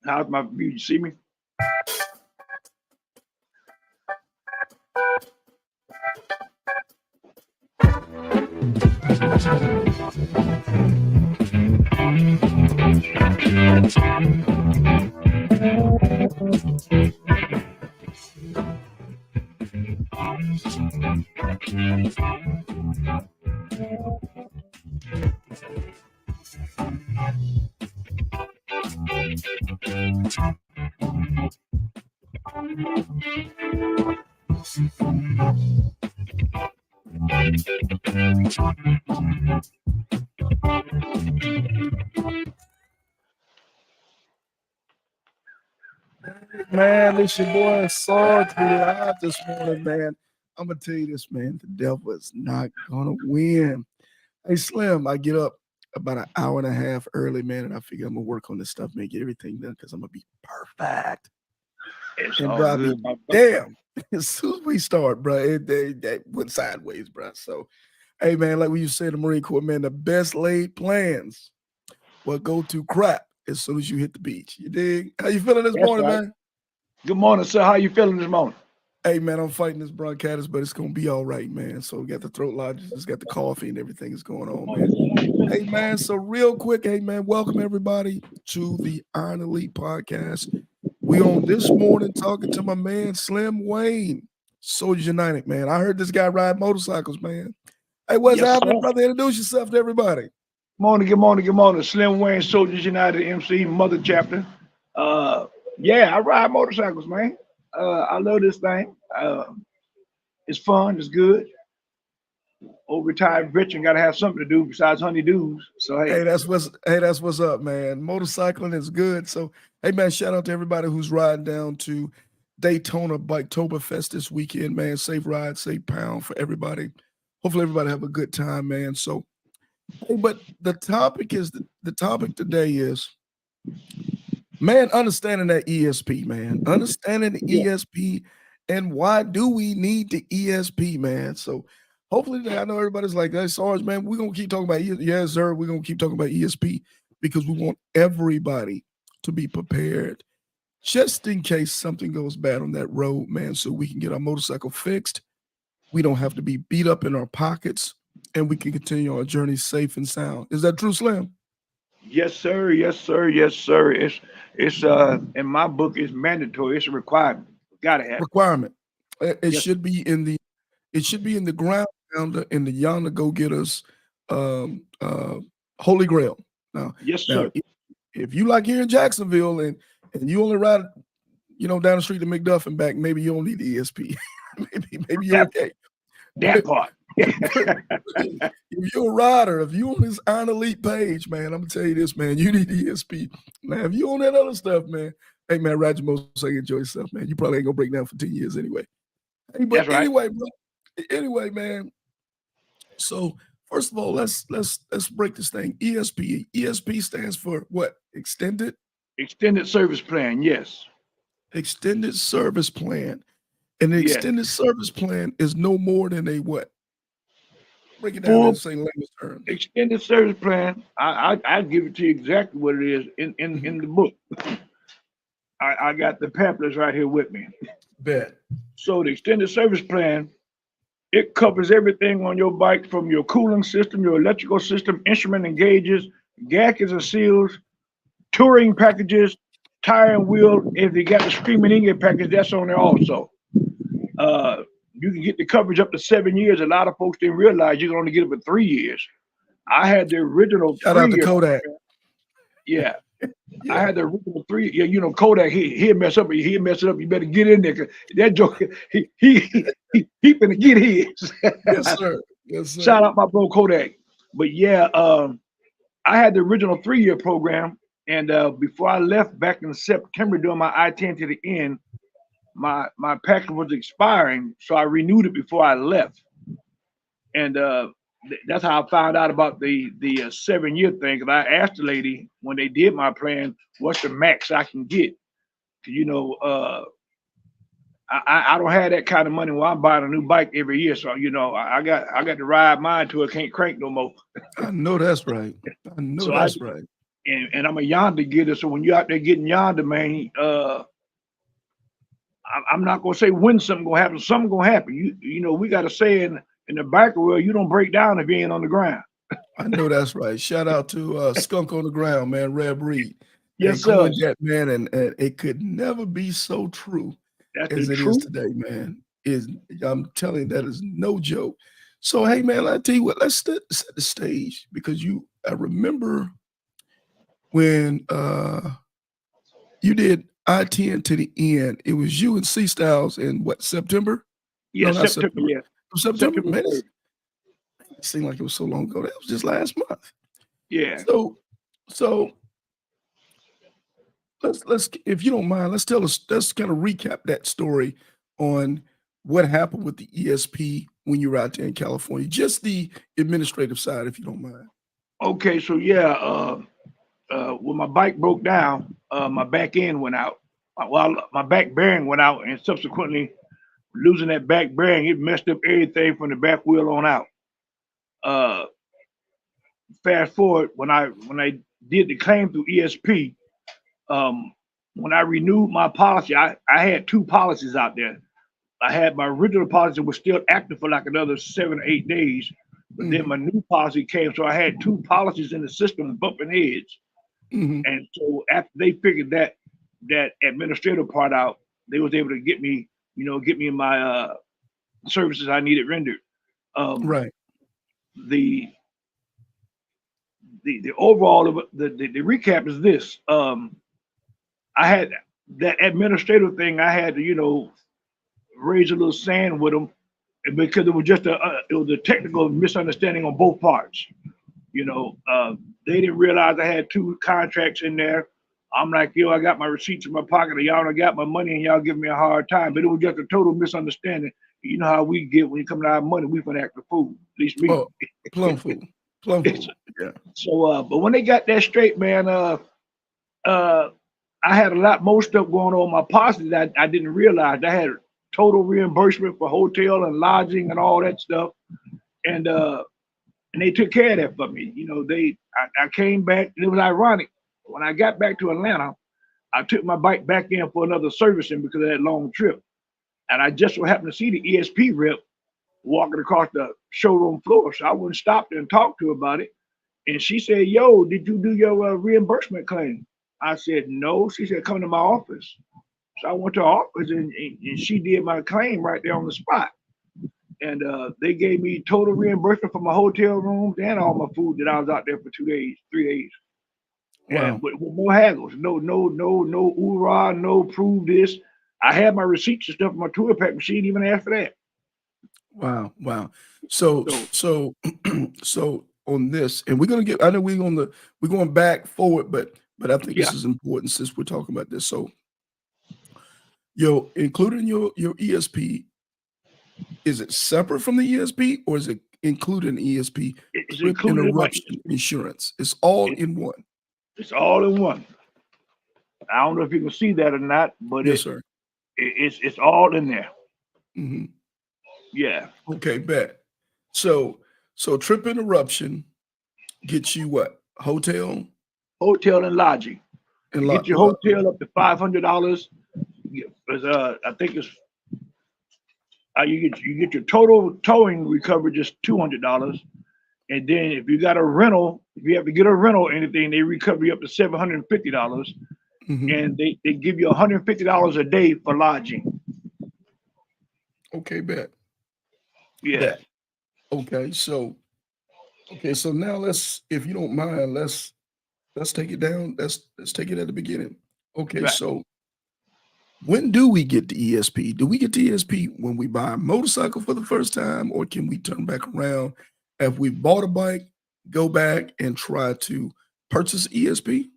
How's my view? You see me? Man, it's your boy Sarge. We live this morning, man. I'm gonna tell you this, man. The devil is not gonna win. Hey, Slim, I get up about an hour and a half early, man, and I figure I'm gonna work on this stuff, man, get everything done because I'm gonna be perfect. It's And all bro, I good, be my brother. damn. As soon as we start, bro, they went sideways, bro. So, hey, man, like we used to say in the Marine Corps, man, the best laid plans will go to crap as soon as you hit the beach. You dig? How you feeling this That's morning, right. man? Good morning, sir. How you feeling this morning? Hey man, I'm fighting this bronchitis, but it's gonna be all right, man. So we got the throat lozenges, got the coffee, and everything is going on, man. Hey man, so real quick, hey man, welcome everybody to the Iron Elite podcast. We on this morning talking to my man Slim Wayne, Soldiers United, man. I heard this guy ride motorcycles, man. Hey, what's Yes, happening, sir. brother? Introduce yourself to everybody. Morning, good morning, good morning. Slim Wayne, Soldiers United MC, Mother Chapter. Uh, yeah, I ride motorcycles, man. I love this thing. It's fun. It's good. Old retired veteran got to have something to do besides honeydews. So hey, That's what's up, man. Motorcycling is good. So hey man, shout out to everybody who's riding down to Daytona Biketoberfest this weekend, man. Safe ride, safe pound for everybody. Hopefully everybody have a good time, man. So hey, but the topic today is, man, understanding that ESP, man. Understanding the yeah, ESP and why do we need the ESP, man? So hopefully I know everybody's like, hey, Sarge, man, we're gonna keep talking about yes, sir. We're gonna keep talking about ESP because we want everybody to be prepared just in case something goes bad on that road, man, so we can get our motorcycle fixed. We don't have to be beat up in our pockets and we can continue our journey safe and sound. Is that true, Slim? yes, sir, yes, sir, yes, sir. It's in my book. It's mandatory. It's a requirement. Got to have it. Requirement. It Yes, sir. should be in the ground pounder in the yonder go getters um uh holy grail. Now Yes, now sir. if you like here in Jacksonville and you only ride down the street to McDuff and back, maybe you don't need the ESP. maybe you're That okay. that part. But if you're a rider, if you on this Iron Elite page, man, I'm gonna tell you this, man, you need ESP. Now, if you on that other stuff, man, hey man, ride your motorcycle, enjoy yourself, man. You probably ain't gonna break down for 10 years anyway. Hey, but That's right. anyway, man. So first of all, let's break this thing. ESP. ESP stands for what? Extended service plan. Yes, Extended service plan. And the yes. extended service plan is no more than a what? Break it down in Full St. Layman's terms. extended service plan. I give it to you exactly what it is Mhm. in the book. I got the pamphlets right here with me. Bet. So the extended service plan, it covers everything on your bike from your cooling system, your electrical system, instrument and gauges, gaskets and seals, touring packages, tire and wheel. If you got the screaming English package, that's on there also. Uh, you can get the coverage up to 7 years. A lot of folks didn't realize you can only get it for 3 years. I had the original Shout out to 3 year Kodak. program. Yeah, I Yeah. had the original three. Yeah, you know Kodak. He'll mess up. He'll mess it up. You better get in there. 'Cause that joke. He finna get his. Yes, sir. Yes, Shout sir. out my bro Kodak. But yeah, I had the original 3 year program, and before I left back in September doing my I-10 to the end, my package was expiring, so I renewed it before I left, and that's how I found out about the 7 year thing. Cause I asked the lady when they did my plan, what's the max I can get? 'Cause, I don't have that kind of money where I'm buying a new bike every year. So I got to ride mine till it can't crank no more. I know that's right. I know So I that's right. and I'm a yonder getter. So when you're out there getting yonder, man, I'm not gonna say when something gonna happen. Something gonna happen. You know, we got to say in the biker world, you don't break down if you ain't on the ground. I know that's right. Shout out to Skunk on the Ground, man, Reb Reed. Yes, And sir. coin that, man, and it could never be so true That's the as it is truth. today, man. Is I'm telling you, that is no joke. So, hey, man, I tell you what, let's set the stage because I remember when you did I-10 to the end. It was you and C Styles in what, September? Yeah, No, not September. September. Yeah, September, September man. 3rd. It seemed like it was so long ago. That was just last month. Yeah. So, so let's if you don't mind, let's kind of recap that story on what happened with the ESP when you were out there in California. Just the administrative side, if you don't mind. Okay. So yeah, when my bike broke down, my back end went out. Well, my back bearing went out, and subsequently losing that back bearing, it messed up everything from the back wheel on out. Uh, Fast forward when I did the claim through ESP, um, when I renewed my policy, I had two policies out there. I had my original policy was still active for like another 7 or 8 days, but then Mhm, my new policy came, so I had two policies in the system bumping heads. mhm. And so after they figured that administrative part out, they was able to get me my services I needed rendered. Um, Right. the the overall of the recap is this. I had that administrative thing. I had to raise a little sand with them because it was just it was a technical misunderstanding on both parts. You know, they didn't realize I had two contracts in there. I'm like, yo, I got my receipts in my pocket, and y'all don't got my money, and y'all give me a hard time. But it was just a total misunderstanding. You know how we get when you come to our money, we finna act a fool. At least me. Oh, plum fool. Plum fool. Yeah. So, but when they got that straight, man, uh, I had a lot more stuff going on in my policy that I didn't realize. I had total reimbursement for hotel and lodging and all that stuff, and uh, and they took care of that for me. I came back, and it was ironic. When I got back to Atlanta, I took my bike back in for another servicing because of that long trip, and I just so happened to see the ESP rep walking across the showroom floor, so I went and stopped her and talked to her about it. And she said, "Yo, did you do your reimbursement claim?" I said, "No." She said, "Come to my office." So I went to her office, and she did my claim right there on the spot. And they gave me total reimbursement for my hotel rooms and all my food that I was out there for 2 days, 3 days, and Wow. with no haggles, no hoorah, no prove this. I had my receipts and stuff in my tour pack, but she didn't even ask for that. Wow. Wow. So So so so on this, and we're gonna get I know we're going back forward, but I think yeah, this is important since we're talking about this. So yo, including your ESP, is it separate from the ESP or is it included in ESP it's trip included in my interruption ESP. insurance? It's all It, in one. it's all in one. I don't know if you can see that or not, but Yes, sir. it's all in there. Mhm. Yeah, Okay, bet. So so trip interruption gets you what? Hotel hotel and lodging. and To lot get your hotel up to $500, I think it's you get your total towing recovery just $200, and then if you got a rental, if you have to get a rental or anything, they recover you up to $750, mhm. and they give you $150 a day for lodging. Okay, bet. Yeah, Bet. Okay, so now if you don't mind, let's take it down. Let's take it at the beginning. Okay, right. so when do we get the ESP? Do we get the ESP when we buy a motorcycle for the first time, or can we turn back around if we bought a bike, go back and try to purchase ESP?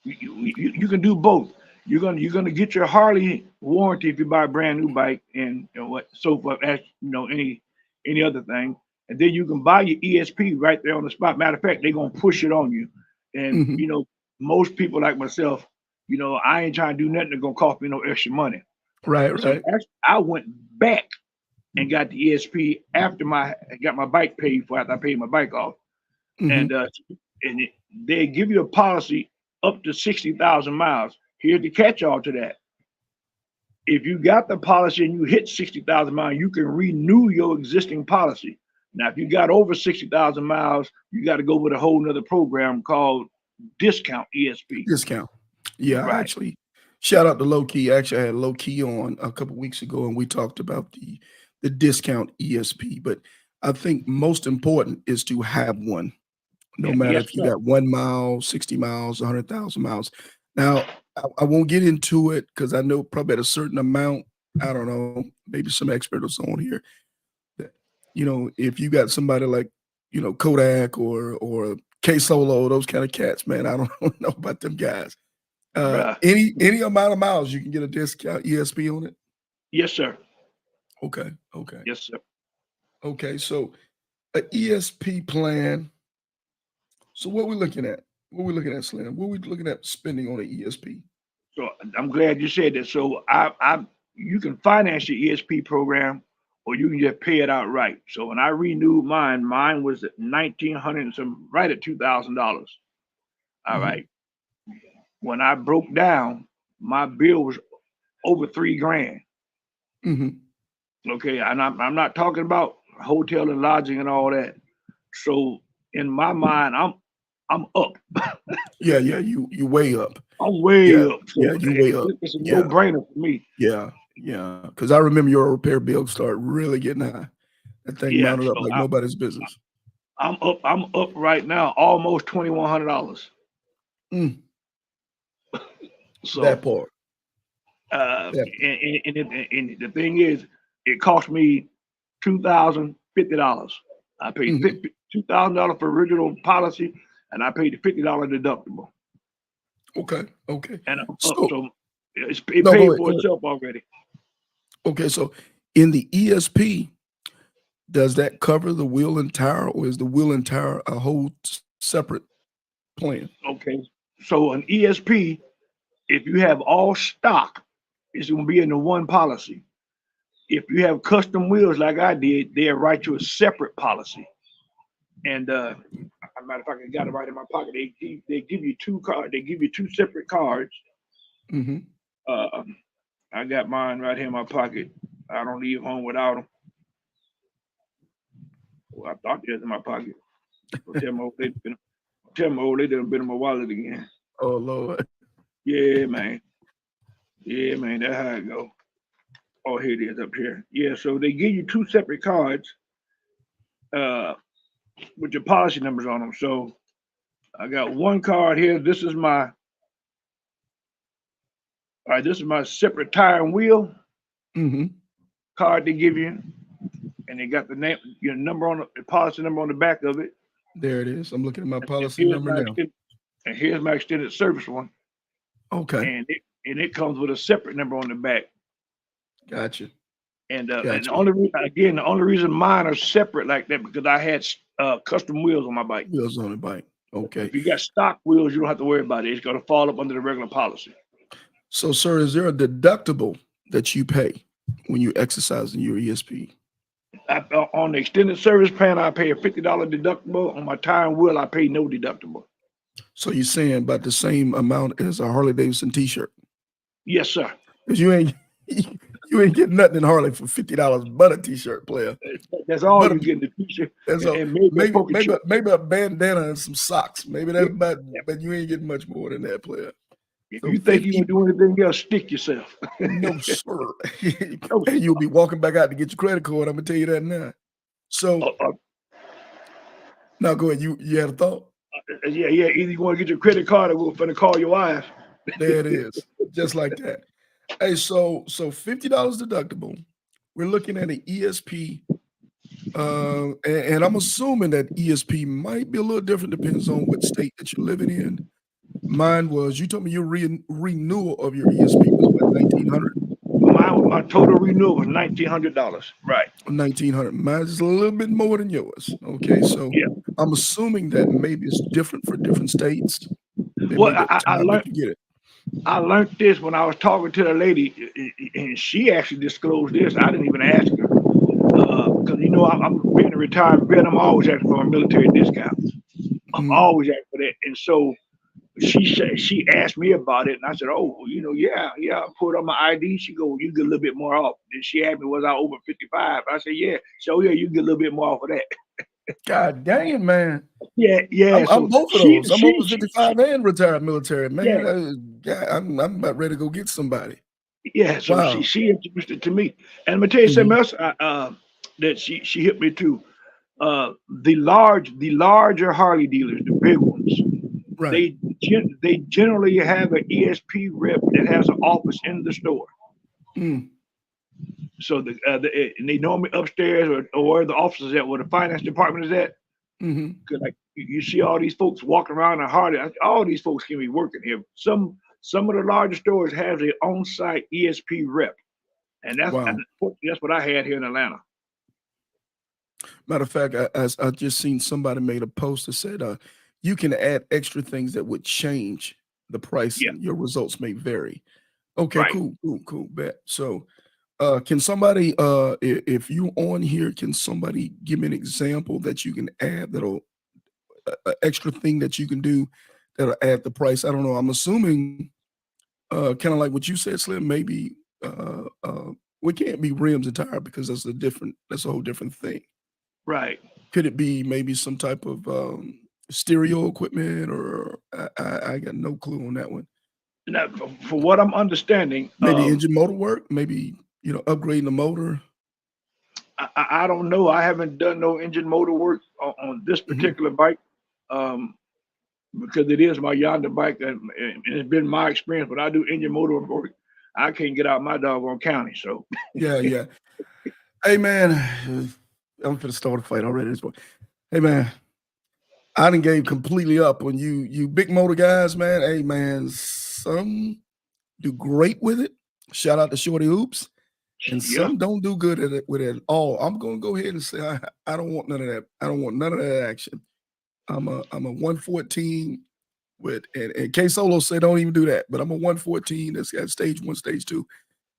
You can do both. You're gonna get your Harley warranty if you buy a brand new bike and what so forth as any other thing, and then you can buy your ESP right there on the spot. Matter of fact, they're gonna push it on you, and Mhm. most people like myself, I ain't trying to do nothing that's gonna cost me no extra money. Right, So right. actually, I went back and got the ESP after I got my bike paid for after I paid my bike off, and Mhm. and they give you a policy up to 60,000 miles. Here's the catch-all to that. If you got the policy and you hit 60,000 miles, you can renew your existing policy. Now, if you got over 60,000 miles, you got to go with a whole nother program called Discount ESP. Discount. Yeah, Right. actually, shout out to Low Key. Actually, I had Low Key on a couple weeks ago, and we talked about the discount ESP. But I think most important is to have one, no Yeah, matter yes, if you sir. got 1 mile, 60 miles, 100,000 miles. Now, I won't get into it because I know probably at a certain amount, I don't know, maybe some experts on here that, if you got somebody like, Kodak or K Solo, those kind of cats, man, I don't know about them guys. Bruh. Any amount of miles you can get a discount ESP on it. Yes, sir. Okay. Yes, sir. Okay. So a ESP plan. So what we looking at? What we looking at, Slim? What we looking at spending on an ESP? So I'm glad you said that. So you can finance your ESP program, or you can just pay it outright. So when I renewed mine was at 1,900 and some, right at $2,000. All Mhm. right. When I broke down, my bill was over $3,000. hmm Okay, and I'm not talking about hotel and lodging and all that. So in my mind, I'm up. Yeah. You way up. I'm way Yeah. up. So Yeah. You way up. it's a Yeah. no-brainer for me. Yeah. Because I remember your repair bill start really getting high. That thing Yeah. mounted up So like nobody's business. I'm up. I'm up right now, almost $2,100. Mm, So that part. and, That. and the thing is, it cost me $2,050. I paid mhm. $2,000 for original policy, and I paid the $50 deductible, Okay. and I'm up. So So it no, paid go ahead. for itself already. Okay. So in the ESP, does that cover the wheel and tire, or is the wheel and tire a whole separate plan? Okay. So an ESP, if you have all stock, it's going to be in the one policy. If you have custom wheels like I did, they'll write you a separate policy. And as a matter of fact, I got it right in my pocket. They give you two cards. They give you two separate cards. hmm Uh, I got mine right here in my pocket. I don't leave home without them. Well, I thought they was in my pocket. Tell my old lady done been in my wallet again. Oh Lord. Yeah, man. Yeah, man. That's how it go. Oh, here it is up here. Yeah, so they give you two separate cards uh, with your policy numbers on them. So I got one card here. This is my separate tire and wheel hmm card they give you, and they got the name, your number on the policy number on the back of it. There it is. I'm looking at my And policy number now. here's my extended service one, Okay. and it comes with a separate number on the back. Gotcha. And Gotcha. the only reason mine are separate like that because I had custom wheels on my bike. Wheels on the bike. Okay. If you got stock wheels, you don't have to worry about it. It's going to fall up under the regular policy. So, sir, is there a deductible that you pay when you exercise in your ESP? On the extended service plan, I pay a $50 deductible. On my tire and wheel, I pay no deductible. So you're saying about the same amount as a Harley Davidson T-shirt? Yes, sir. Because you ain't getting nothing in Harley for $50 but a T-shirt, player. That's all But you get in the T-shirt. That's And maybe a bandana and some socks. Maybe that's about, but you ain't getting much more than that, player. If So you think you 50 can do anything else, stick yourself. No, sir. No, And you'll be walking back out to get your credit card. I'm gonna tell you that now. So now go ahead. You had a thought? yeah. Either you want to get your credit card or we're finna call your wife. There it is. Just like that. Hey, so $50 deductible. We're looking at an ESP. And I'm assuming that ESP might be a little different, depends on what state that you're living in. Mine was, you told me your renewal of your ESP was what, $1,900? My total renewal was $1,900. Right. $1,900. Mine is a little bit more than yours. Okay, so Yeah. I'm assuming that maybe it's different for different states. Well, I learned get it. I learned this when I was talking to the lady, and she actually disclosed this. I didn't even ask her because I'm being a retired vet. I'm always asking for a military discount. Mhm. always ask for that. And so she asked me about it, and I said, "Oh, well, yeah." I put on my ID. She go, "You get a little bit more off." Then she asked me, "Was I over 55?" I said, "Yeah." So yeah, you get a little bit more off of that. God dang, man. Yeah, yeah. I'm So both of she those. I'm she over she, she 55 and retired military, yeah, man. Yeah, I'm about ready to go get somebody. yeah. So Wow. she introduced it to me, and I'm gonna tell you something Mhm. else. That she hit me to. The larger Harley dealers, the big ones, Right. they generally have an ESP rep that has an office in the store. Mm. So and they normally upstairs or where the offices at, where the finance department is at. Mhm. Cause like you see all these folks walking around in Harley. All these folks can be working here. Some of the larger stores have their own site ESP rep, and Wow. that's what I had here in Atlanta. Matter of fact, I just seen somebody made a post that said, you can add extra things that would change the price Yeah, and your results may vary. Okay, right. cool, cool, cool. Bet. So, can somebody, if you on here, can somebody give me an example that you can add that'll extra thing that you can do that'll add the price? I don't know. I'm assuming, kind of like what you said, Slim. Maybe we can't be rims and tire because that's a whole different thing. Right. Could it be maybe some type of, stereo equipment or I got no clue on that one. Now, for what I'm understanding, Maybe engine motor work, maybe, upgrading the motor. I don't know. I haven't done no engine motor work on this Mhm. particular bike. Um, because it is my Yonder bike, and it's been my experience. When I do engine motor work, I can't get out my doggone county. So Yeah, yeah. Hey, man, I'm finna start a fight already this point. Hey, man, I done gave completely up on you big motor guys, man. Hey, man, some do great with it. Shout out to Shorty Hoops. And yeah, some don't do good at it with it at all. I'm gonna go ahead and say I don't want none of that. I don't want none of that action. I'm a 114 and K Solo said don't even do that, but I'm a 114 that's got stage one, stage two,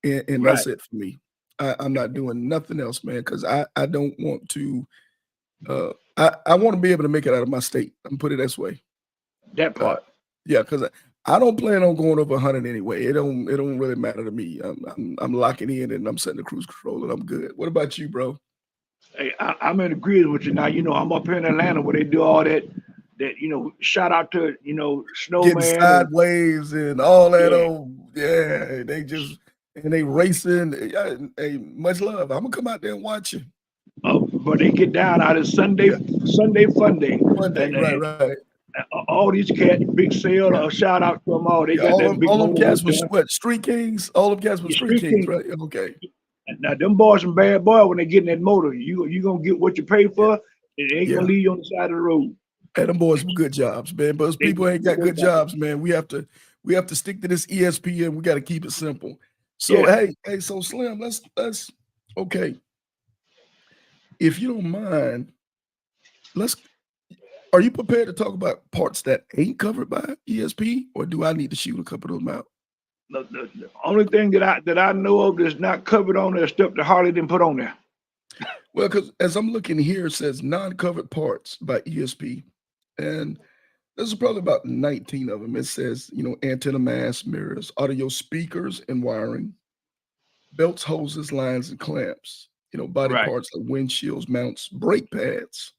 and right. that's it for me. I'm not doing nothing else, man, because I don't want to I want to be able to make it out of my state. I'm put it this way. That Uh, part. yeah, because I don't plan on going over 100 anyway. It don't really matter to me. I'm locking in and I'm setting the cruise control and I'm good. What about you, bro? Hey, I'm in agreement with you now. I'm up here in Atlanta where they do all that. Shout out to Getting Snowman and sideways and all that yeah. old yeah, they racing. Hey, much love. I'm gonna come out there and watch you. But they get down out of Yeah, Sunday Fun Day, Monday, and, right, and right. all these cats, Big Sale, Yeah. shout out to them all. They Yeah, got that big all them motor cats work was done. what, Street Kings? All them cats was You Street street Kings, king. right? Yeah, okay. Now them boys some bad boy when they get in that motor. You gonna get what you pay Yeah, for, and it ain't gonna yeah. leave you on the side of the road. Hey, them boys were good jobs, man. But those They people ain't they got work good out. jobs, man. We have to stick to this ESPN. We got to keep it simple. So Yeah. hey, so Slim, let's okay. If you don't mind, let's are you prepared to talk about parts that ain't covered by ESP, or do I need to shoot a couple of them out? The only thing that I know of that's not covered on there is stuff that Harley didn't put on there. Well, because as I'm looking here, it says non-covered parts by ESP, and this is probably about 19 of them. It says, antenna masts, mirrors, audio speakers and wiring, belts, hoses, lines, and clamps. Body Right. parts like windshields, mounts, brake pads.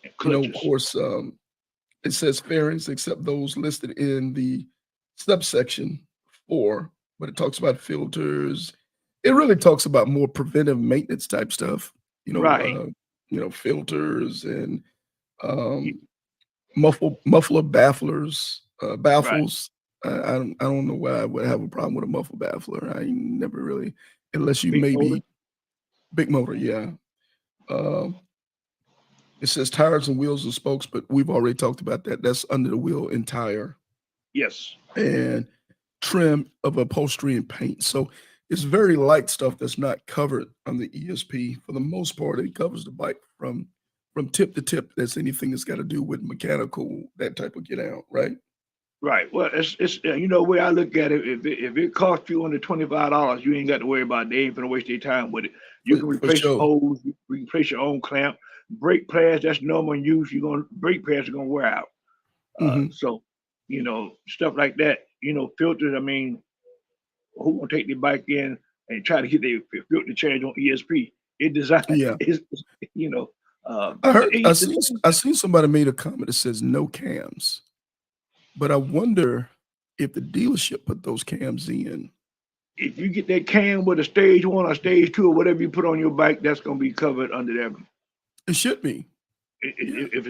And Of clutches. course, it says fairings except those listed in the subsection 4, but it talks about filters. It really talks about more preventive maintenance type stuff. You know, Right. uh, filters and Y- um, muffler bafflers, Right. baffles. I don't know why I would have a problem with a muffler baffler. I ain't never really, unless you Big motor. maybe big motor, yeah. Um, it says tires and wheels and spokes, but we've already talked about that. That's under the wheel and tire Yes. and trim of upholstery and paint. So it's very light stuff that's not covered on the ESP. For the most part, it covers the bike from tip to tip. That's anything that's got to do with mechanical, that type of get out, right? Right. Well, it's where I look at it. If it costs you under $25, you ain't got to worry about. It. They ain't gonna waste their time with it. You can For replace the sure. hose. You can replace your own clamp. brake pads, that's normal use. Brake pads are gonna wear out. Hmm. So, stuff like that. Filters. I mean, who gonna take their bike in and try to get their filter change on ESP? It designed Yeah. is you know I heard the I seen somebody made a comment that says no cams, but I wonder if the dealership put those cams in. if you get that cam with a stage one or stage two or whatever you put on your bike, that's gonna be covered under them. It should be. Yeah. If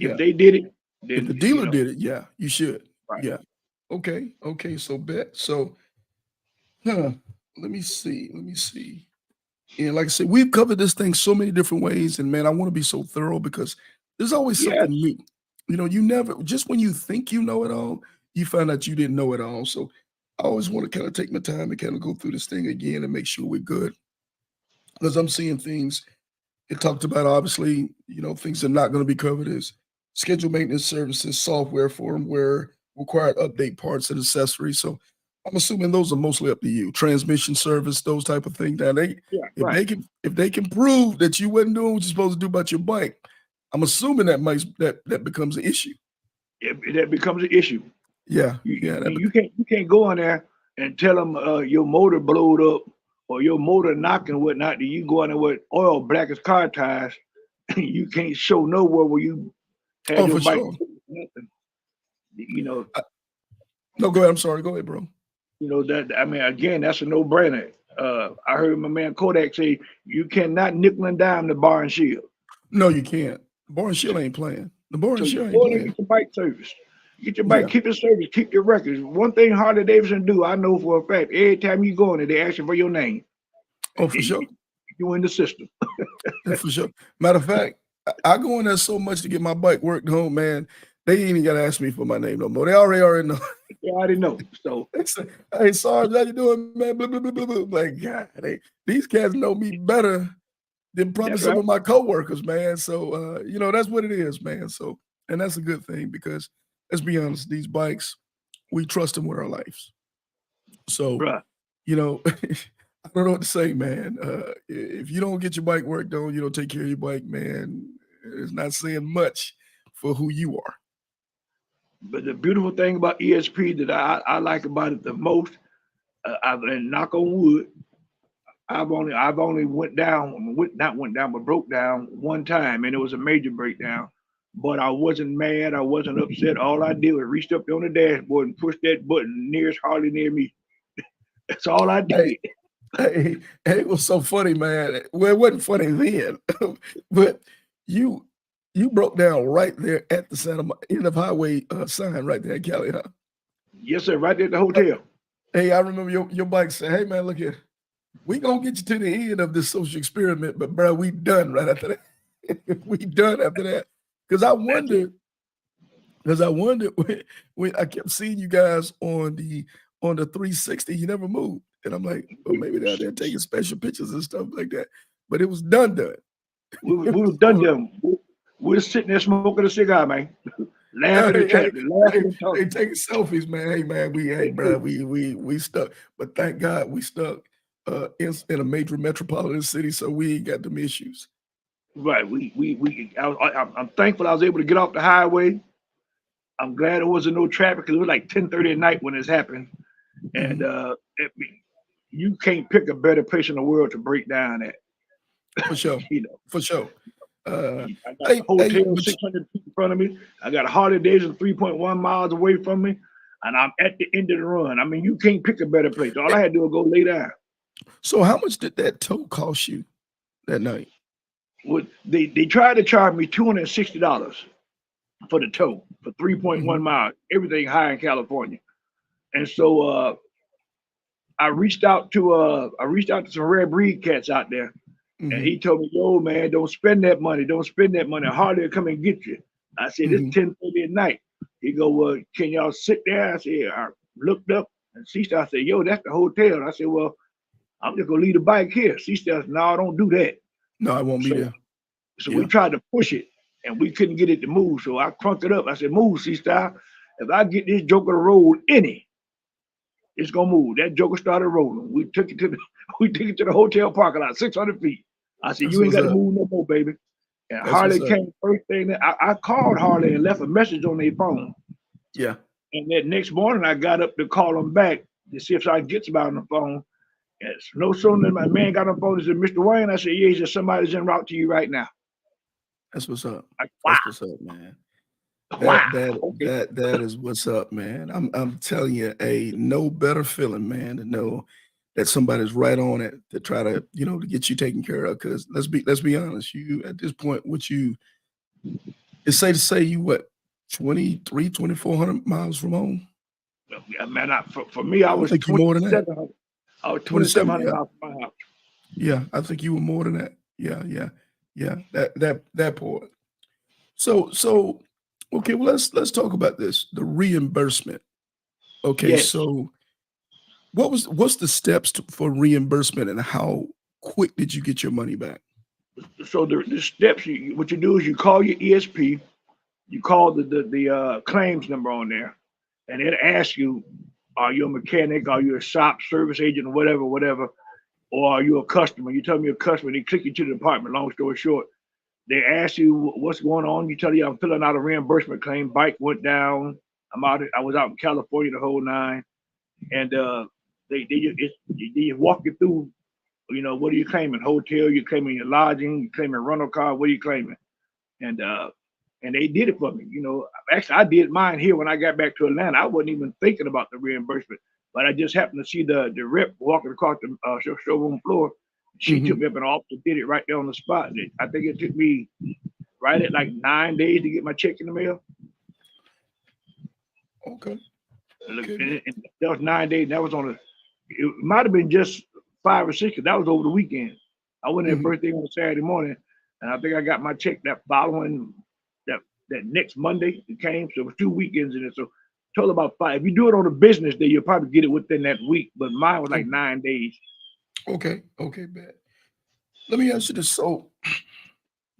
Yeah. they did it, If then the dealer did it, yeah, you should. right. Yeah. Okay. Okay. So bet. So, huh, let me see. Let me see. And like I said, we've covered this thing so many different ways, and man, I want to be so thorough because there's always something Yes, new. You never just when you think you know it all, you find out you didn't know it all. So I always want to kind of take my time and kind of go through this thing again and make sure we're good. Because I'm seeing things it talked about obviously, things that are not going to be covered is scheduled maintenance services, software, firmware, required update parts and accessories. So I'm assuming those are mostly up to you. Transmission service, those type of things. Now they yeah, if right. they can prove that you wasn't doing what you're supposed to do about your bike, I'm assuming that becomes an issue. That becomes an issue. Yeah, You, yeah, you you can't go in there and tell them your motor blowed up or your motor knocking whatnot. You go in there with oil black as car tires. You can't show nowhere where you had oh your for bike. sure. Nothing. You know, No, go ahead. I'm sorry. Go ahead, bro. that. I mean, again, that's a no-brainer. I heard my man Kodak say you cannot nickel and dime the bar and shield. No, you can't. The bar and shield ain't playing. The bar So and you shield ain't go in and playing. get your bike serviced. Get your bike, Yeah. keep it serviced, keep your records. One thing Harley Davidson do, I know for a fact, every time you go in there, they ask you for your name. Oh, for sure. You in the system. Yeah, for sure. Matter of fact, I go in there so much to get my bike worked home, man. They ain't even gotta ask me for my name no more. They already know. You already know. So They say, "Hey, Sarge, how you doing, man?" Blah, blah, blah, blah, blah. Like, God, these cats know me better than probably that's some right. of my coworkers, man. So, that's what it is, man. So, and that's a good thing because let's be honest, these bikes, we trust them with our lives. So, Bruh. I don't know what to say, man. If you don't get your bike worked on, you don't take care of your bike, man. It's not saying much for who you are. But the beautiful thing about ESP that I like about it the most, and knock on wood, I've only not went down, but broke down one time, and it was a major breakdown. But I wasn't mad. I wasn't upset. All I did was reached up on the dashboard and pushed that button nearest Harley near me. That's all I Hey, did. hey, it was so funny, man. Well, it wasn't funny then, but you you broke down right there at the end of highway sign right there in Cali, huh? Yes, sir. Right there at the hotel. Hey, I remember your bike saying, "Hey, man, look here, we gonna get you to the end of this social experiment, but bro, we done right after that. We done after that." Because That's it. I wondered when I kept seeing you guys on the 360, you never moved, and I'm like, well, maybe they're out there taking special pictures and stuff like that. But it was done. We It were was done over. them. We were sitting there smoking a cigar, man, laughing Hey, and hey, chatting, laughing hey, and hey, talking. taking selfies, man. Hey, man, hey, bro, we stuck. But thank God we stuck in a major metropolitan city, so we ain't got them issues. Right. I'm thankful I was able to get off the highway. I'm glad there wasn't no traffic because it was like 10:30 at night when this happened. And Mhm. you can't pick a better place in the world to break down at. For sure, You know, for sure. Uh, I got the hey, hotel but 600 feet in front of me. I got a Harley Davidson 3.1 miles away from me, and I'm at the end of the run. I mean, you can't pick a better place. All I had to do was go lay down. so how much did that tow cost you that night? They tried to charge me $260 for the tow for 3.1 Mhm, miles, everything high in California. And so I reached out to some rare breed cats out there, and mhm, he told me, "Yo, man, don't spend that money. Don't spend that money. Harley will come and get you." I said, "It's mhm. 10:30 at night." He go, "Well, can y'all sit there?" I said, I looked up and she started saying, "Yo, that's the hotel." And I said, "Well, I'm just gonna leave the bike here." She says, "No, don't do that." No, I won't be So there. so we Yeah, tried to push it and we couldn't get it to move. So I crunked it up. I said, "Move, C-Style. If I get this joker to roll any, it's gonna move." That joker started rolling. We took it to the we took it to the hotel parking lot, 600 feet. I said, that's "You ain't what's got to up. move no more, baby." And That's what's Harley up. came first thing. I called Harley and left a message on their phone. Yeah. And then next morning, I got up to call them back to see if I could get somebody on the phone. And no sooner than my man got on the phone, he said, Mr. Wayne, I said, yeah, he said, somebody's en route to you right now. That's what's up. Like, wow, That's what's up, man. wow. Okay. That is what's up, man. I'm telling you, no better feeling, man, to know that somebody's right on it to try to, to get you taken care of. Because let's be honest, you at this point, it's safe to say you what 2,400 miles from home. Yeah, man, for me, I was think you more than that. 2,700. I was 27, 2,700 yeah. miles from my house. Yeah, I think you were more than that. Yeah. That part. So okay, well let's talk about this, the reimbursement. Okay, Yes. so what's the steps for reimbursement and how quick did you get your money back? So the steps, what you do is you call your ESP, you call the claims number on there, and it asks you, are you a mechanic, are you a shop service agent, or whatever, or are you a customer? You tell me you're a customer, they click you to the department. Long story short, they ask you what's going on. You tell you I'm filling out a reimbursement claim. Bike went down. I was out in California the whole nine, and they walk you through. What are you claiming? Hotel? You claiming your lodging? You claiming rental car? What are you claiming? And they did it for me. Actually, I did mine here when I got back to Atlanta. I wasn't even thinking about the reimbursement, but I just happened to see the rep walking across the showroom floor. She took me up and officer did it right there on the spot. I think it took me right at like 9 days to get my check in the mail. Okay. And that was 9 days. That was it might have been just 5 or 6, because that was over the weekend. I went there first thing on Saturday morning, and I think I got my check that next Monday. It came, so it was 2 weekends in it. So total about 5. If you do it on a business day, you'll probably get it within that week. But mine was like 9 days. Okay, bad. Let me ask you this. So,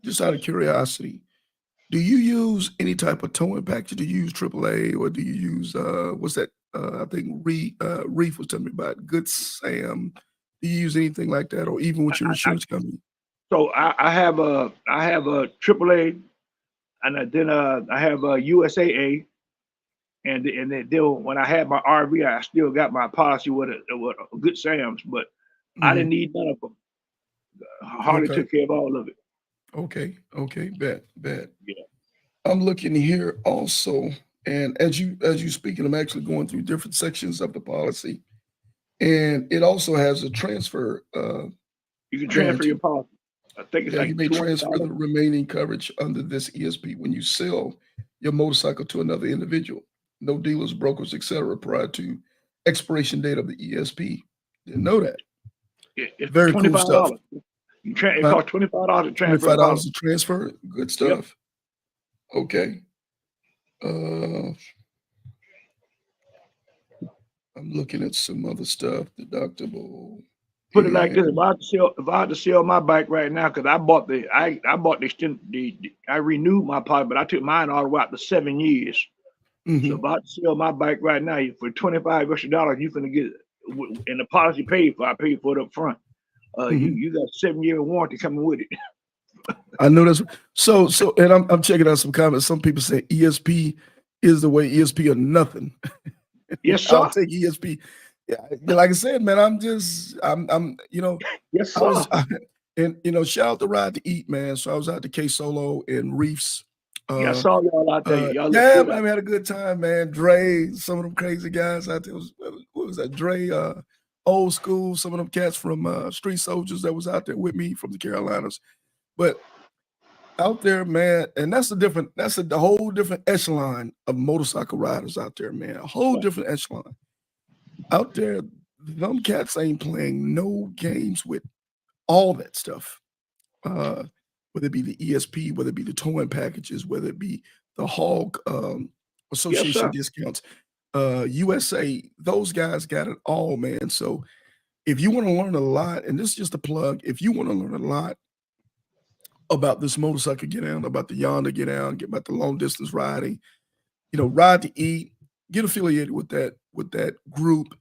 just out of curiosity, do you use any type of towing package? Do you use AAA, or do you use what's that? I think Reef was telling me about Good Sam. Do you use anything like that, or even with your insurance company? So I have a AAA, and then I have a USAA, and then when I had my RV, I still got my policy with a Good Sam's, but I didn't need none of them. Harley took care of all of it. Okay, bad. Yeah. I'm looking here also, and as you speaking, I'm actually going through different sections of the policy, and it also has a transfer. You can transfer your policy. I think it's like you may transfer $200. the remaining coverage under this ESP when you sell your motorcycle to another individual. No dealers, brokers, etc. prior to expiration date of the ESP. Didn't know that. It's Very cool stuff. It costs $25 to transfer. $25 to transfer. Good stuff. Yep. Okay. I'm looking at some other stuff. Deductible. Put it like this: if I had to sell my bike right now, because I bought I renewed my policy, but I took mine all the way out to 7 years. So if I had to sell my bike right now for $25 extra, you can get it, and the policy paid for. I paid for it up front. You got a 7-year warranty coming with it. I know that's so, and I'm checking out some comments. Some people say ESP is the way, ESP or nothing. Yes, sir. I'll take ESP. Yeah, like I said, man, I'm yes, sir. And shout out to Ride to Eat, man. So I was out to K Solo and Reefs. I saw y'all out there. Y'all man, we had a good time, man. Dre, some of them crazy guys out there. What was that? Dre, old school, some of them cats from Street Soldiers that was out there with me from the Carolinas. But out there, man, and that's a whole different echelon of motorcycle riders out there, man. A whole different echelon. Out there, them cats ain't playing no games with all that stuff. Whether it be the ESP, whether it be the towing packages, whether it be the Hog Association discounts, USA, those guys got it all, man. So if you want to learn a lot, and this is just a plug, if you want to learn a lot about this motorcycle get down, about the Yonder get down, about the long distance riding, Ride to Eat, get affiliated with that group.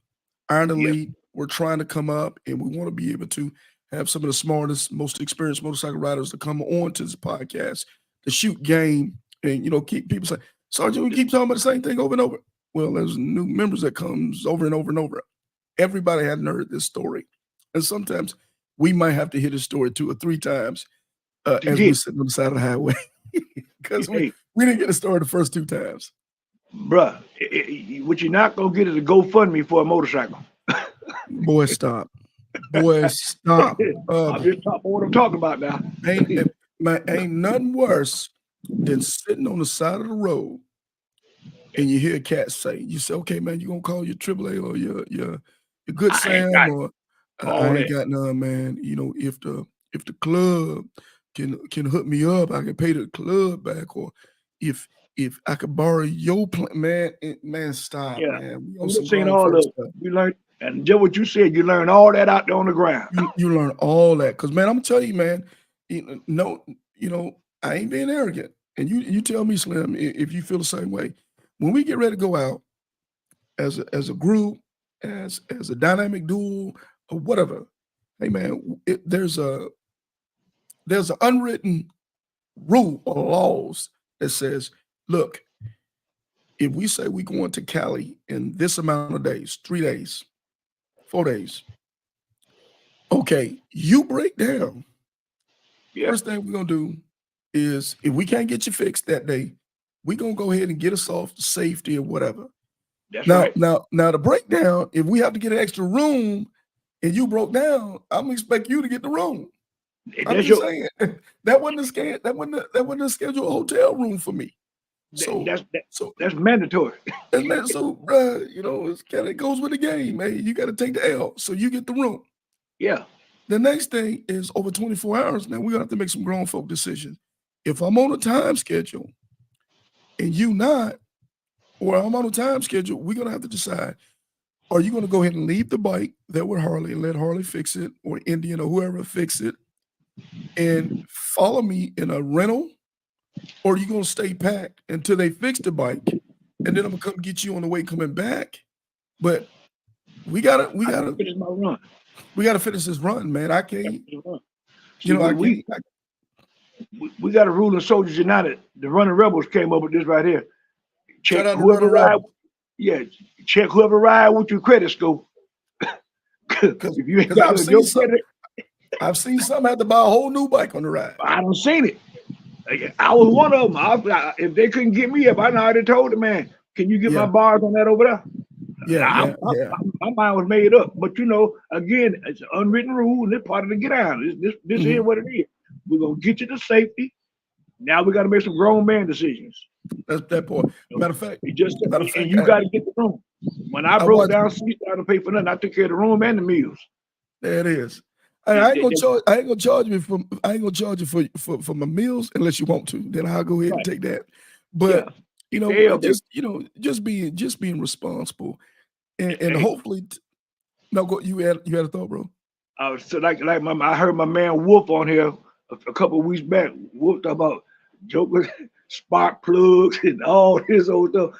Iron Elite, we're trying to come up, and we want to be able to have some of the smartest, most experienced motorcycle riders to come on to this podcast to shoot game and keep people saying, Sergeant, we keep talking about the same thing over and over. Well, there's new members that comes over and over and over. Everybody hadn't heard this story. And sometimes we might have to hear this story 2 or 3 times as we're sitting on the side of the highway. Because we didn't get the story the first 2 times. Bruh, what you're not going to get is a GoFundMe for a motorcycle. Boy, stop. Boy, stop. I'm just talking what I'm talking about now. Ain't nothing worse than sitting on the side of the road and you hear a cat say, you say, okay, man, you gonna call your AAA or your Good Sam or I ain't got none, man. If the club can hook me up, I can pay the club back, or if I could borrow your plan, man, stop, man. We seen all of stuff. We learned, and just what you said, you learn all that out there on the ground. You learn all that, cause man, I'm gonna tell you, man. I ain't being arrogant, and you tell me, Slim, if you feel the same way. When we get ready to go out as a group, as a dynamic duo or whatever, hey man, there's an unwritten rule or laws that says, look, if we say we're going to Cali in this amount of days, 3 days, 4 days, okay, you break down. First thing we're gonna do is, if we can't get you fixed that day, we're gonna go ahead and get us off to safety or whatever. That's right. Now the breakdown, if we have to get an extra room and you broke down, I'm gonna expect you to get the room. I'm just saying that wasn't a scheduled hotel room for me. So that's mandatory. So it goes with the game. Hey, you got to take the L, so you get the room. Yeah. The next thing is, over 24 hours. Now we're gonna have to make some grown folk decisions. If I'm on a time schedule and you not, or I'm on a time schedule, we're gonna have to decide: are you gonna go ahead and leave the bike there with Harley and let Harley fix it, or Indian or whoever fix it, and follow me in a rental, or are you gonna stay packed until they fix the bike, and then I'm gonna come get you on the way coming back? But we gotta finish my run. We gotta finish this run, man. I can't. We got a rule in Soldiers United. The Running Rebels came up with this right here. Check whoever ride. Yeah, check whoever ride with your credit score. If you ain't got your credit, I've seen some have to buy a whole new bike on the ride. I done seen it. I was one of them. If they couldn't get me up, I already told the man, "Can you get my bars on that over there?" Yeah, my mind was made up. But again, it's an unwritten rule, and it's part of the get down. This is what it is. We're gonna get you to safety. Now we got to make some grown man decisions. That's that point. Matter of fact, you got to get the room. When I broke down, so you started to pay for nothing. I took care of the room and the meals. There it is. I ain't gonna charge you for my meals unless you want to. Then I'll go ahead and take that. But just being responsible, and hopefully, you had a thought, bro. So I heard my man Wolf on here a couple of weeks back. Wolf talk about joking spark plugs and all this old stuff.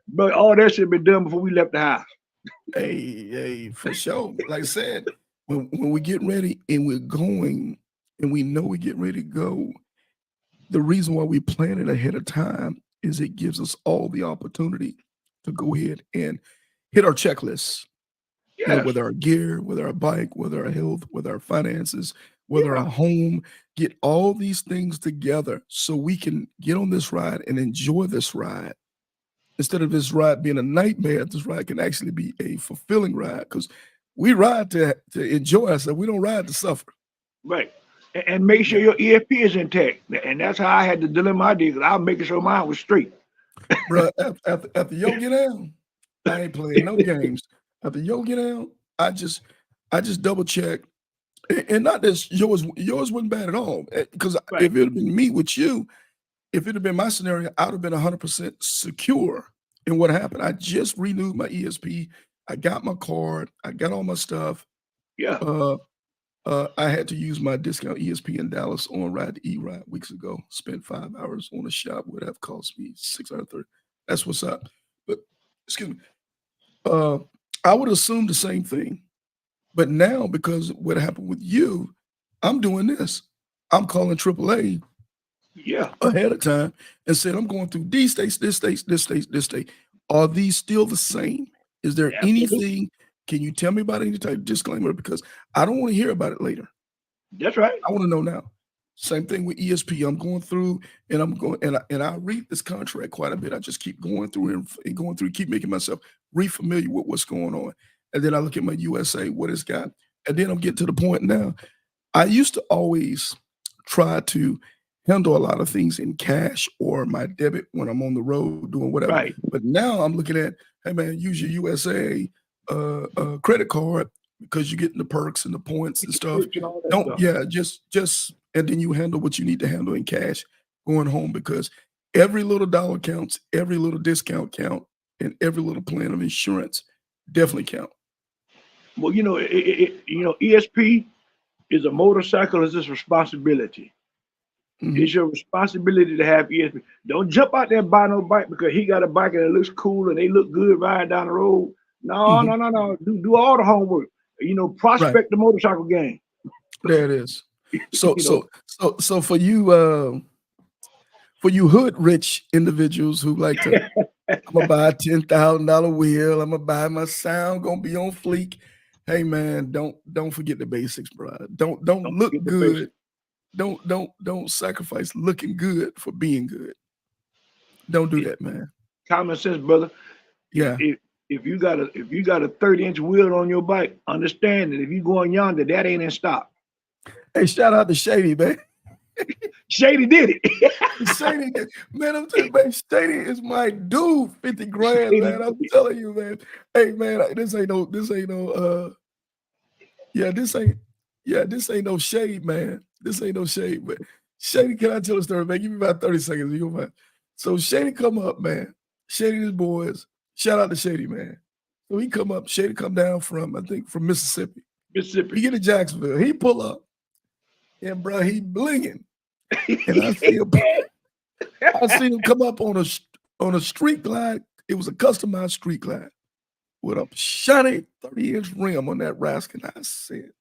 But all that should have been done before we left the house. Hey, for sure. Like I said, when we get ready and we're going, and we know we get ready to go, the reason why we plan it ahead of time is it gives us all the opportunity to go ahead and hit our checklists. Yes. Whether our gear, whether our bike, whether our health, whether our finances, whether our home, get all these things together so we can get on this ride and enjoy this ride. Instead of this ride being a nightmare, this ride can actually be a fulfilling ride, because we ride to enjoy ourselves. We don't ride to suffer. Right. And make sure your ESP is intact. And that's how I had to dilemma I did, because I was making sure mine was straight. Bro, after yo get down, I ain't playing no games. After yo get down, I just double check. And not that yours wasn't bad at all. Because if it had been me with you, if it had been my scenario, I would have been 100% secure in what happened. I just renewed my ESP. I got my card. I got all my stuff. Yeah. I had to use my discount ESP in Dallas on Ride to E-Ride weeks ago. Spent 5 hours on a shop, would have cost me $630. That's what's up. But excuse me. I would assume the same thing But now, because what happened with you, I'm doing this. I'm calling AAA Yeah, ahead of time and said, I'm going through these states, this state, this state, this state. Are these still the same? Is there absolutely. anything? Can you tell me about any type of disclaimer? Because I don't want to hear about it later. That's right. I want to know now. Same thing with ESP. I'm going through and I'm going and I read this contract quite a bit. I just keep going through and going through, keep making myself re-familiar with what's going on. And then I look at my USA, what it's got. And then I'm getting to the point now. I used to always try to handle a lot of things in cash or my debit when I'm on the road doing whatever. Right. But now I'm looking at, hey man, use your USA credit card because you're getting the perks and the points and stuff. And all that Don't, stuff. yeah, just, and then you handle what you need to handle in cash going home because every little dollar counts, every little discount count, and every little plan of insurance definitely count. Well, ESP is a motorcyclist's responsibility. It's your responsibility to have ESP. Don't jump out there and buy no bike because he got a bike and it looks cool and they look good riding down the road. No. Do all the homework. Prospect the motorcycle game. There it is. So for you hood rich individuals who like to, I'm gonna buy a $10,000 wheel. I'm gonna buy my sound, gonna be on fleek. Hey man, don't forget the basics, bro. Don't look good. Don't sacrifice looking good for being good. Don't do that, man. Common sense, brother. Yeah. If you got a 30-inch wheel on your bike, understand that if you going yonder, that ain't in stock. Hey, shout out to Shady, man. Shady did it. Shady, man, I'm telling you, man, Shady is my dude. 50 grand, man. I'm telling you, man. Hey, man, this ain't no shade, man. This ain't no shade, but Shady, can I tell a story, man? Give me about 30 seconds. You go, so Shady come up, man. Shady and his boys. Shout out to Shady, man. So he come up, Shady come down from, I think, from Mississippi. He get to Jacksonville. He pull up. And bro, he blinging. And I see him come up on a street glide. It was a customized street glide with a shiny 30-inch rim on that rascal. And I said,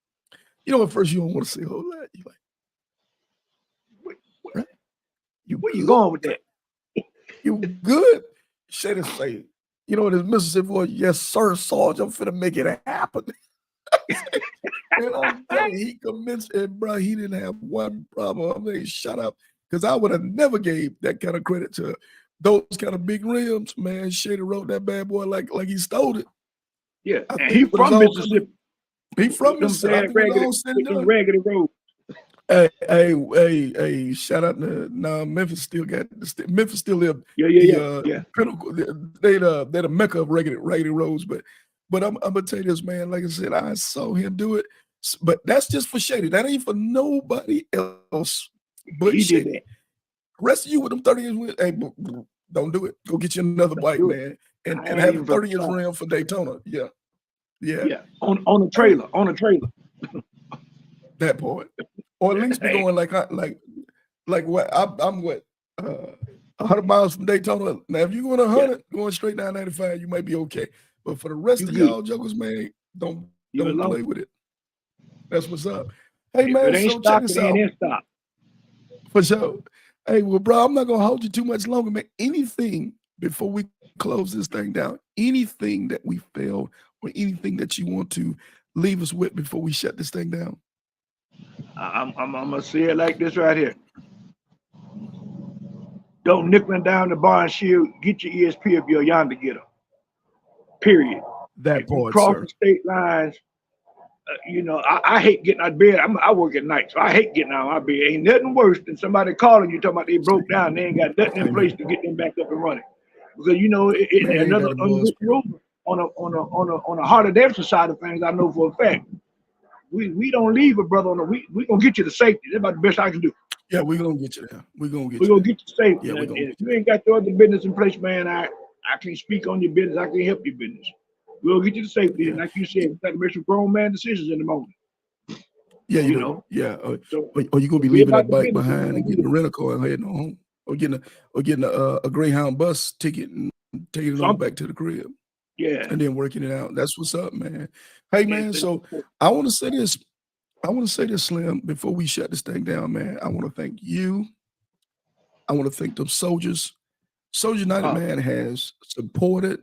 at first you don't want to say a whole lot. You're like, right? Where you going with that? You good? Shady say, this Mississippi boy, yes, sir, Sarge, I'm finna make it happen. And I'm telling you, he convinced it, bro. He didn't have one problem. I mean, shut up. Because I would have never gave that kind of credit to those kind of big rims, man. Shady wrote that bad boy like he stole it. Yeah, and he from Mississippi. He from Mississippi. Raggedy road. Hey, shout out to Memphis still got Memphis still live. Yeah. Pinnacle. They the mecca of raggedy roads, but I'm gonna tell you this, man. Like I said, I saw him do it, but that's just for Shady. That ain't for nobody else but Shady. Did that. The rest of you with them 30 inch, hey, don't do it. Go get you another bike, man, and have a 30-inch rim for Daytona. Yeah. On a trailer. That part, or at least be going like what I'm 100 miles from Daytona. Now, if you're going 100, going straight down 95, you might be okay. But for the rest of y'all jokers, man, don't play with it. That's what's up. Hey, man, so check this out. For sure. Hey, well, bro, I'm not going to hold you too much longer, man. Anything before we close this thing down, anything that we failed or anything that you want to leave us with before we shut this thing down? I'm going to say it like this right here. Don't nickel down the bar and shield. Get your ESP if you're yonder getter. Period. That part, cross the state lines. I hate getting out of bed. I work at night, so I hate getting out of my bed. Ain't nothing worse than somebody calling you talking about they broke down. They ain't got nothing in place to get them back up and running. Because on a harder Davidson side of things, I know for a fact, we don't leave a brother on the we gonna get you to safety. That's about the best I can do. Yeah, we're gonna get you there. We're gonna get you safety. Yeah, if you ain't got your other business in place, man, I can't speak on your business. I can't help your business. We'll get you to safety. And like you said, we got to make some grown man decisions in the moment. Yeah, you know. Yeah. Or you're gonna be leaving that bike behind and getting a rental car and heading home. Or getting a Greyhound bus ticket and taking it on back to the crib. Yeah. and then working it out. That's what's up, man. Hey, man. It's- So I want to say this. I want to say this, Slim, before we shut this thing down, man. I want to thank you. I want to thank them soldiers. Soldier United, man, has supported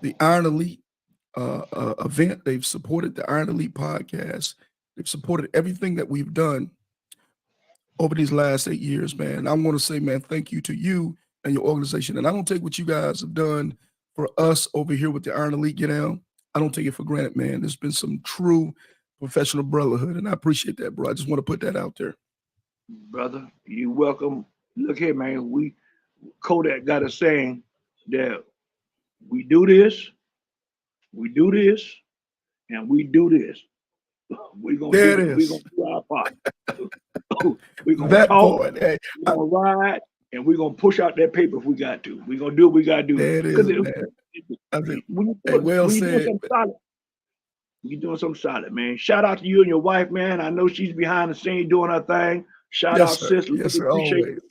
the Iron Elite event. They've supported the Iron Elite podcast. They've supported everything that we've done over these last 8 years, man. I want to say, man, thank you to you and your organization. And I don't take what you guys have done for us over here with the Iron Elite Get Down. I don't take it for granted, man. There's been some true professional brotherhood, and I appreciate that, bro. I just want to put that out there. Brother, you welcome. Look here, man. Kodak got a saying that we do this, and we do this. We're gonna do our part. We're gonna talk, hey, we're gonna ride, and we're gonna push out that paper if we got to. We're gonna do what we gotta do. There it is, man. Well said. You're doing something solid, man. Shout out to you and your wife, man. I know she's behind the scene doing her thing. Shout out, sis. Yes, sir. Appreciate Always. it.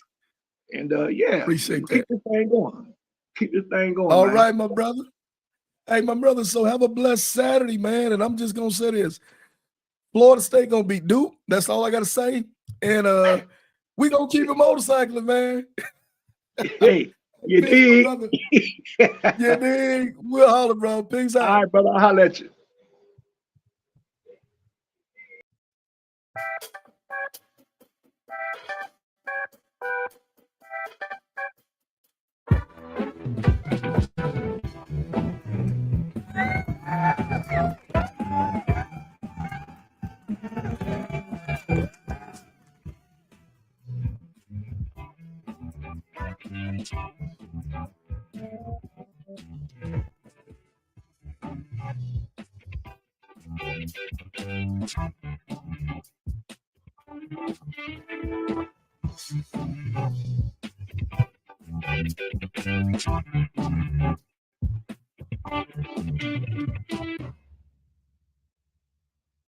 And yeah, appreciate keep that. this thing going. Keep this thing going. All man. right, my brother. Hey, my brother. So have a blessed Saturday, man. And I'm just gonna say this: Florida State gonna beat Duke. That's all I gotta say. And we gonna keep it motorcycling, man. Hey, you dig? You dig? We'll holler, bro. Peace out. All right, brother. I'll holler at you.